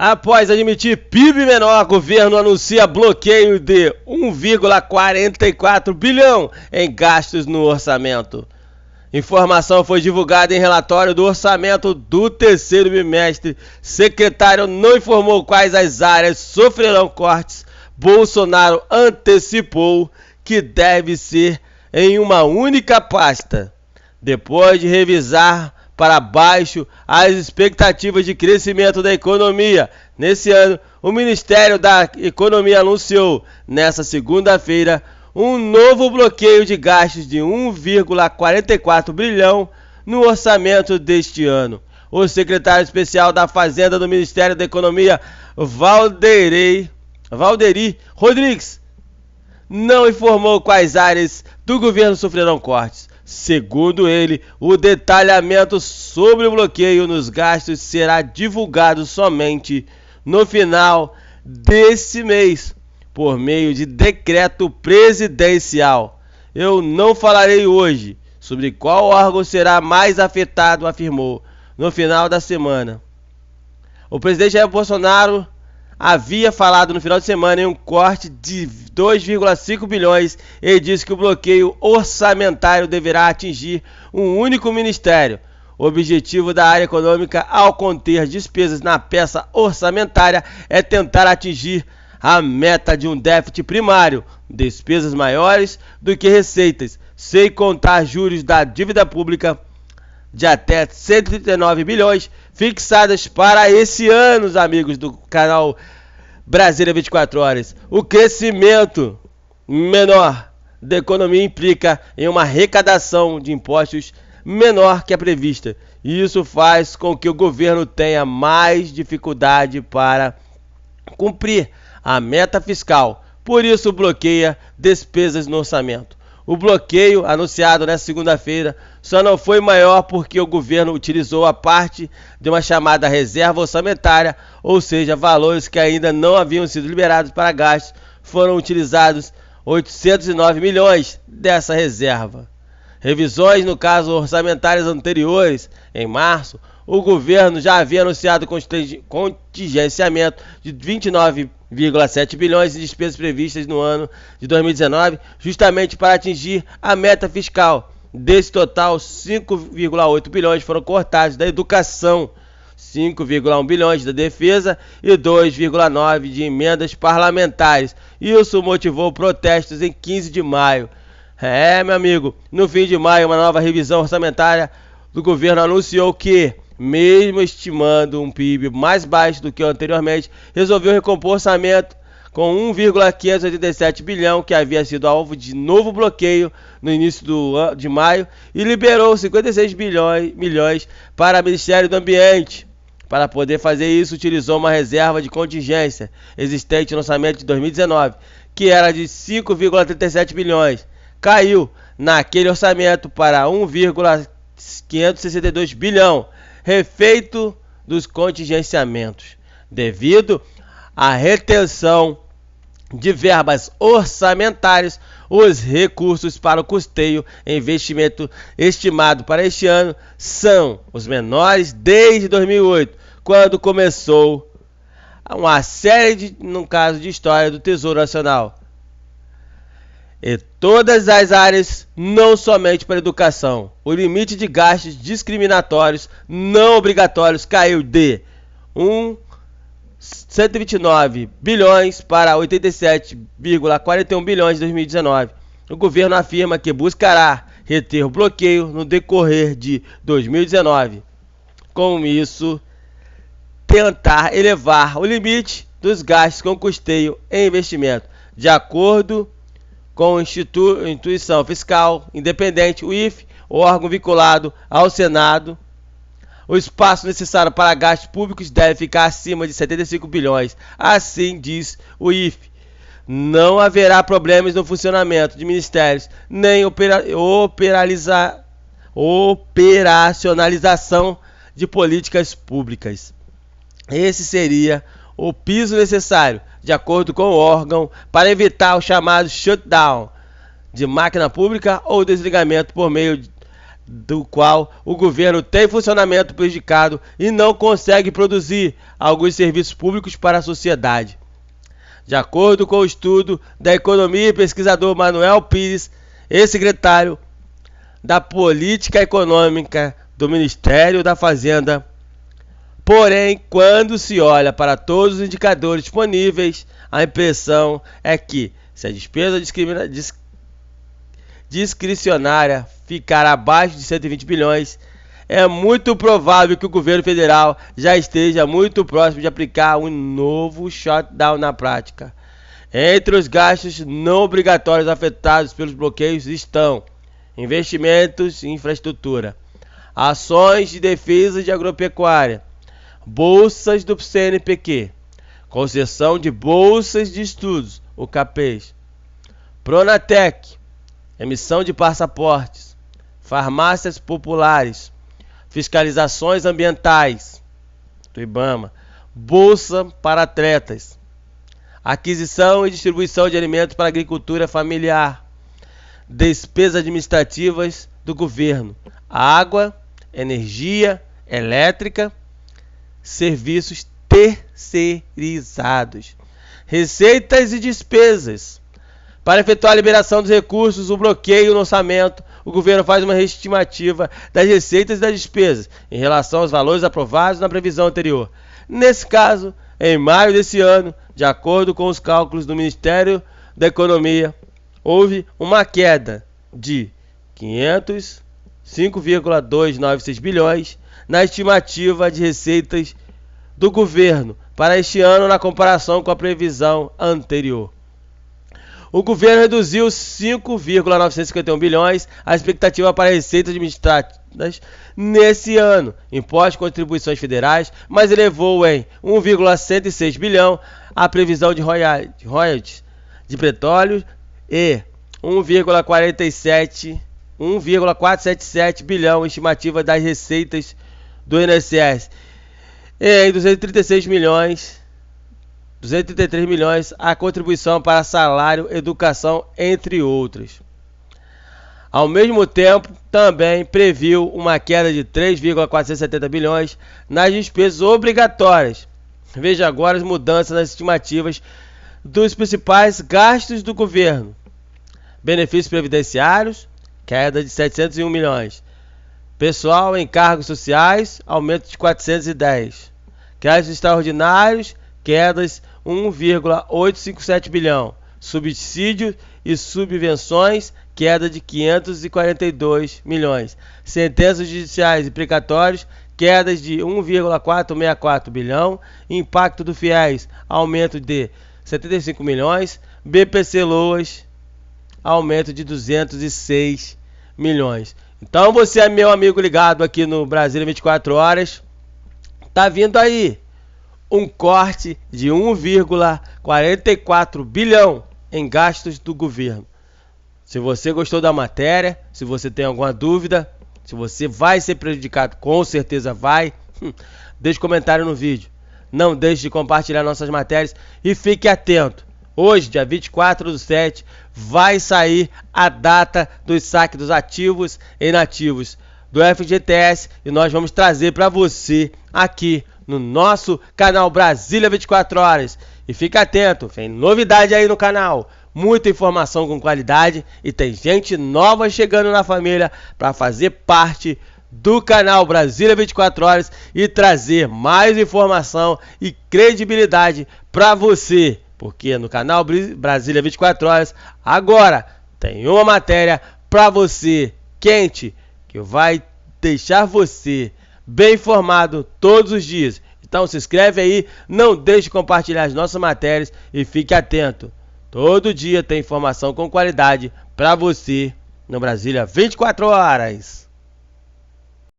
Após admitir PIB menor, governo anuncia bloqueio de 1,44 bilhão em gastos no orçamento. Informação foi divulgada em relatório do orçamento do terceiro bimestre. Secretário não informou quais as áreas sofrerão cortes. Bolsonaro antecipou que deve ser em uma única pasta. Depois de revisar para baixo as expectativas de crescimento da economia nesse ano, o Ministério da Economia anunciou nesta segunda-feira um novo bloqueio de gastos de 1,44 bilhão no orçamento deste ano. O secretário especial da Fazenda do Ministério da Economia, Valderi Rodrigues, não informou quais áreas do governo sofrerão cortes. Segundo ele, o detalhamento sobre o bloqueio nos gastos será divulgado somente no final desse mês, por meio de decreto presidencial. Eu não falarei hoje sobre qual órgão será mais afetado, afirmou no final da semana. O presidente Jair Bolsonaro havia falado no final de semana em um corte de 2,5 bilhões e disse que o bloqueio orçamentário deverá atingir um único ministério. O objetivo da área econômica ao conter despesas na peça orçamentária é tentar atingir a meta de um déficit primário, despesas maiores do que receitas, sem contar juros da dívida pública de até 139 bilhões fixadas para esse ano, amigos do canal Brasília 24 Horas. O crescimento menor da economia implica em uma arrecadação de impostos menor que a prevista. E isso faz com que o governo tenha mais dificuldade para cumprir a meta fiscal. Por isso bloqueia despesas no orçamento. O bloqueio, anunciado nesta segunda-feira, só não foi maior porque o governo utilizou a parte de uma chamada reserva orçamentária, ou seja, valores que ainda não haviam sido liberados para gastos. Foram utilizados 809 milhões dessa reserva. Revisões no caso orçamentárias anteriores, em março, o governo já havia anunciado contingenciamento de 29,7 bilhões de despesas previstas no ano de 2019, justamente para atingir a meta fiscal. Desse total, 5,8 bilhões foram cortados da educação, 5,1 bilhões da defesa e 2,9 de emendas parlamentares. Isso motivou protestos em 15 de maio. Meu amigo, no fim de maio, uma nova revisão orçamentária do governo anunciou que, mesmo estimando um PIB mais baixo do que o anteriormente, resolveu recompor o orçamento com 1,587 bilhão, que havia sido alvo de novo bloqueio no início de maio, e liberou 56 milhões para o Ministério do Ambiente. Para poder fazer isso, utilizou uma reserva de contingência existente no orçamento de 2019, que era de 5,37 bilhões. Caiu naquele orçamento para 1,562 bilhão, refeito dos contingenciamentos, devido à retenção de verbas orçamentárias. Os recursos para o custeio e investimento estimado para este ano são os menores desde 2008, quando começou uma série no caso de história do Tesouro Nacional. E todas as áreas, não somente para a educação. O limite de gastos discriminatórios não obrigatórios caiu de 129 bilhões para 87,41 bilhões em 2019. O governo afirma que buscará reter o bloqueio no decorrer de 2019. Com isso, tentar elevar o limite dos gastos com custeio e investimento. De acordo com a Instituição Fiscal Independente, o IFE, o órgão vinculado ao Senado, o espaço necessário para gastos públicos deve ficar acima de 75 bilhões. Assim diz o IFE. Não haverá problemas no funcionamento de ministérios, nem operacionalização de políticas públicas. Esse seria o piso necessário, de acordo com o órgão, para evitar o chamado shutdown de máquina pública ou desligamento por meio do qual o governo tem funcionamento prejudicado e não consegue produzir alguns serviços públicos para a sociedade. De acordo com o estudo da economia e pesquisador Manuel Pires, ex-secretário da Política Econômica do Ministério da Fazenda, porém, quando se olha para todos os indicadores disponíveis, a impressão é que, se a despesa discricionária ficar abaixo de 120 bilhões, é muito provável que o governo federal já esteja muito próximo de aplicar um novo shutdown na prática. Entre os gastos não obrigatórios afetados pelos bloqueios estão investimentos em infraestrutura, ações de defesa de agropecuária, bolsas do CNPq, concessão de bolsas de estudos, o CAPES, Pronatec, emissão de passaportes, farmácias populares, fiscalizações ambientais do IBAMA, bolsa para atletas, aquisição e distribuição de alimentos para a agricultura familiar, despesas administrativas do governo, água, energia elétrica, serviços terceirizados, receitas e despesas. Para efetuar a liberação dos recursos, o bloqueio no orçamento, o governo faz uma estimativa das receitas e das despesas em relação aos valores aprovados na previsão anterior. Nesse caso, em maio desse ano, de acordo com os cálculos do Ministério da Economia, houve uma queda de 5,296 bilhões na estimativa de receitas do governo para este ano na comparação com a previsão anterior. O governo reduziu 5,951 bilhões a expectativa para receitas administradas nesse ano, impostos e contribuições federais, mas elevou em 1,106 bilhão a previsão de royalties de petróleo e 1,477 bilhão estimativa das receitas do INSS. Em 233 milhões a contribuição para salário, educação, entre outros. Ao mesmo tempo, também previu uma queda de 3,470 bilhões nas despesas obrigatórias. Veja agora as mudanças nas estimativas dos principais gastos do governo. Benefícios previdenciários, queda de 701 milhões. Pessoal em cargos sociais, aumento de 410. Créditos extraordinários, quedas 1,857 bilhão. Subsídios e subvenções, queda de 542 milhões. Sentenças judiciais e precatórios, quedas de 1,464 bilhão. Impacto do FIES, aumento de 75 milhões. BPC-LOAS, aumento de 206 milhões. Então você é meu amigo ligado aqui no Brasília 24 horas. Tá vindo aí um corte de 1,44 bilhão em gastos do governo. Se você gostou da matéria, se você tem alguma dúvida, se você vai ser prejudicado, com certeza vai, deixe comentário no vídeo. Não deixe de compartilhar nossas matérias e fique atento. Hoje, dia 24/7, vai sair a data do saque dos ativos e inativos do FGTS e nós vamos trazer para você aqui no nosso canal Brasília 24 horas. E fica atento, tem novidade aí no canal, muita informação com qualidade e tem gente nova chegando na família para fazer parte do canal Brasília 24 horas e trazer mais informação e credibilidade para você. Porque no canal Brasília 24 horas agora tem uma matéria para você quente que vai deixar você bem informado todos os dias. Então se inscreve aí, não deixe de compartilhar as nossas matérias e fique atento. Todo dia tem informação com qualidade para você no Brasília 24 horas.